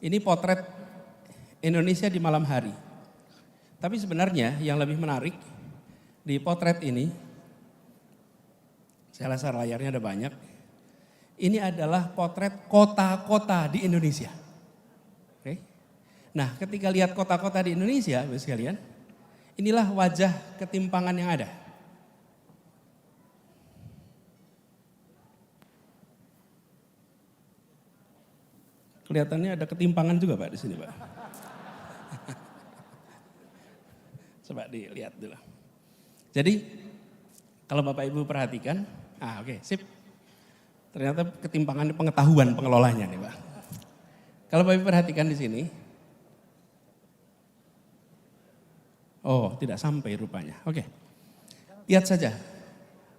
Ini potret Indonesia di malam hari. Tapi sebenarnya yang lebih menarik di potret ini, saya rasa layarnya ada banyak. Ini adalah potret kota-kota di Indonesia. Oke. Nah, ketika lihat kota-kota di Indonesia, Bapak sekalian, inilah wajah ketimpangan yang ada. Kelihatannya ada ketimpangan juga Pak di sini Pak. Coba dilihat dulu. Jadi kalau Bapak Ibu perhatikan, oke, sip. Ternyata ketimpangan pengetahuan pengelolanya nih Pak. Kalau Bapak Ibu perhatikan di sini, oh tidak sampai rupanya. Oke, lihat saja.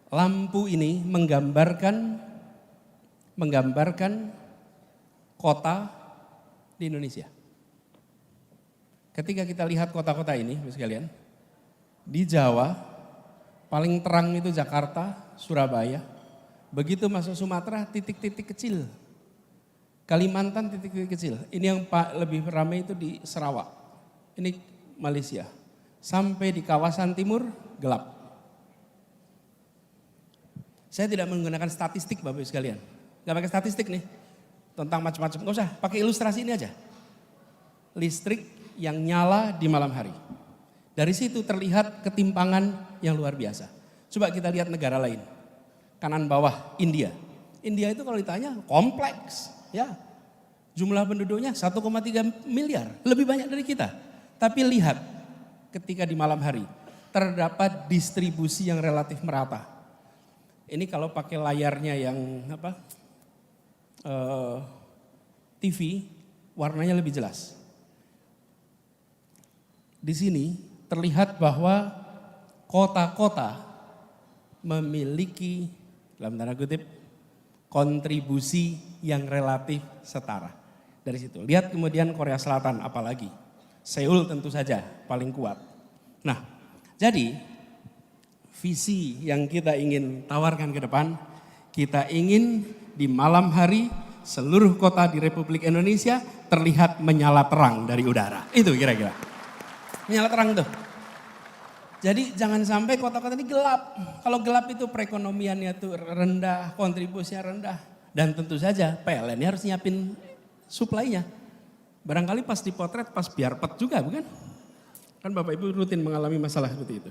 Lampu ini menggambarkan kota di Indonesia. Ketika kita lihat kota-kota ini, Bapak sekalian, di Jawa paling terang itu Jakarta, Surabaya. Begitu masuk Sumatera, titik-titik kecil. Kalimantan titik-titik kecil. Ini yang lebih ramai itu di Sarawak. Ini Malaysia. Sampai di kawasan timur gelap. Saya tidak menggunakan statistik Bapak Ibu sekalian. Gak pakai statistik nih. Tentang macam-macam. Gak usah, pakai ilustrasi ini aja. Listrik yang nyala di malam hari. Dari situ terlihat ketimpangan yang luar biasa. Coba kita lihat negara lain. Kanan bawah India. India itu kalau ditanya kompleks. Ya, jumlah penduduknya 1,3 miliar. Lebih banyak dari kita. Tapi lihat ketika di malam hari. Terdapat distribusi yang relatif merata. Ini kalau pakai layarnya yang TV, warnanya lebih jelas. Di sini terlihat bahwa kota-kota memiliki, dalam tanda kutip, kontribusi yang relatif setara. Dari situ, lihat kemudian Korea Selatan apalagi. Seoul tentu saja paling kuat. Nah, jadi visi yang kita ingin tawarkan ke depan, kita ingin di malam hari seluruh kota di Republik Indonesia terlihat menyala terang dari udara. Itu kira-kira. Menyala terang tuh. Jadi jangan sampai kota-kota ini gelap. Kalau gelap itu perekonomiannya tuh rendah, kontribusinya rendah. Dan tentu saja PLN harus nyiapin suplainya. Barangkali pas dipotret pas biar pet juga bukan? Kan Bapak Ibu rutin mengalami masalah seperti itu.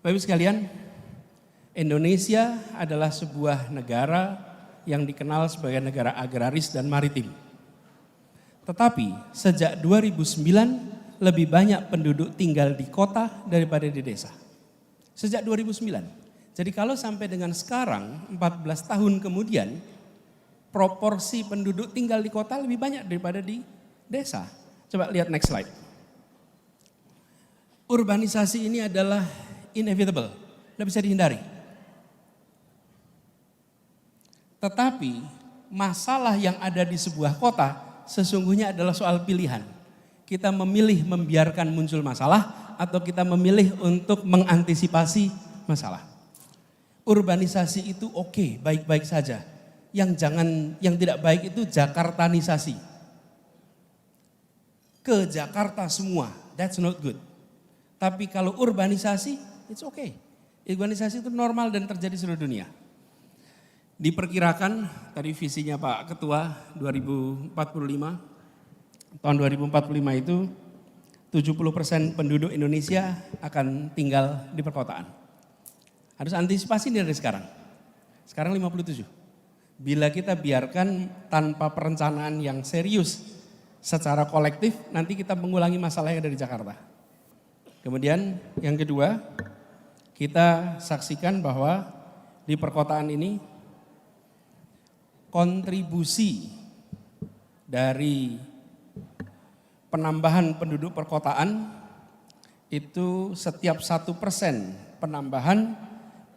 Bapak Ibu sekalian, Indonesia adalah sebuah negara yang dikenal sebagai negara agraris dan maritim. Tetapi sejak 2009 lebih banyak penduduk tinggal di kota daripada di desa. Sejak 2009. Jadi kalau sampai dengan sekarang 14 tahun kemudian proporsi penduduk tinggal di kota lebih banyak daripada di desa. Coba lihat next slide. Urbanisasi ini adalah inevitable, tidak bisa dihindari. Tetapi masalah yang ada di sebuah kota sesungguhnya adalah soal pilihan. Kita memilih membiarkan muncul masalah atau kita memilih untuk mengantisipasi masalah. Urbanisasi itu oke, baik-baik saja. Yang tidak baik itu Jakartanisasi. Ke Jakarta semua, that's not good. Tapi kalau urbanisasi, it's okay. Urbanisasi itu normal dan terjadi di seluruh dunia. Diperkirakan, tadi visinya Pak Ketua 2045, tahun 2045 itu 70% penduduk Indonesia akan tinggal di perkotaan. Harus antisipasi dari sekarang. Sekarang 57. Bila kita biarkan tanpa perencanaan yang serius secara kolektif, nanti kita mengulangi masalah yang ada di Jakarta. Kemudian yang kedua, kita saksikan bahwa di perkotaan ini kontribusi dari penambahan penduduk perkotaan itu setiap 1% penambahan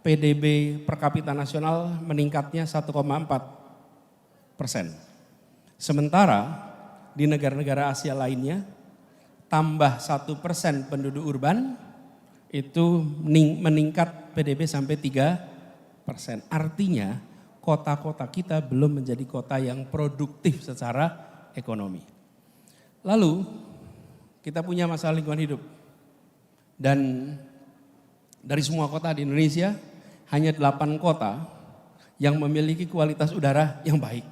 PDB per kapita nasional meningkatnya 1,4%. Sementara di negara-negara Asia lainnya tambah 1% penduduk urban itu meningkat PDB sampai 3%. Artinya kota-kota kita belum menjadi kota yang produktif secara ekonomi. Lalu kita punya masalah lingkungan hidup. Dan dari semua kota di Indonesia, hanya 8 kota yang memiliki kualitas udara yang baik.